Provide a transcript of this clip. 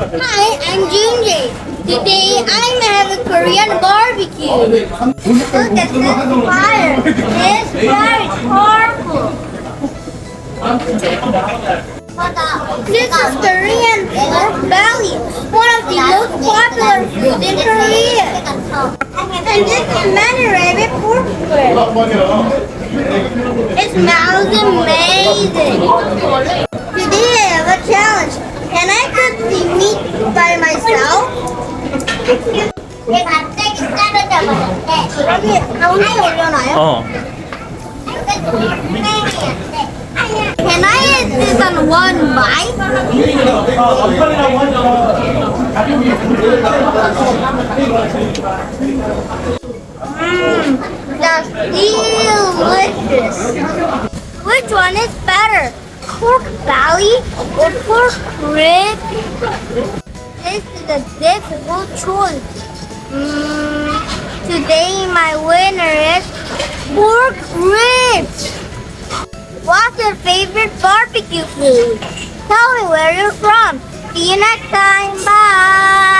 Hi, I'm Junji. Today I'm having Korean barbecue. Look at this fire. It's very powerful. This is Korean pork belly, one of the most popular foods in Korea. And this is many rabbit pork bread. It smells amazing. Today I have a challenge. Can I cook the meat by myself? 여기 가운데 올려놔요? Can I eat this on one bite? That's delicious. Which one is better? Pork belly or pork rib? This is a difficult choice. Today my winner is pork ribs. What's your favorite barbecue food? Tell me where you're from. See you next time. Bye.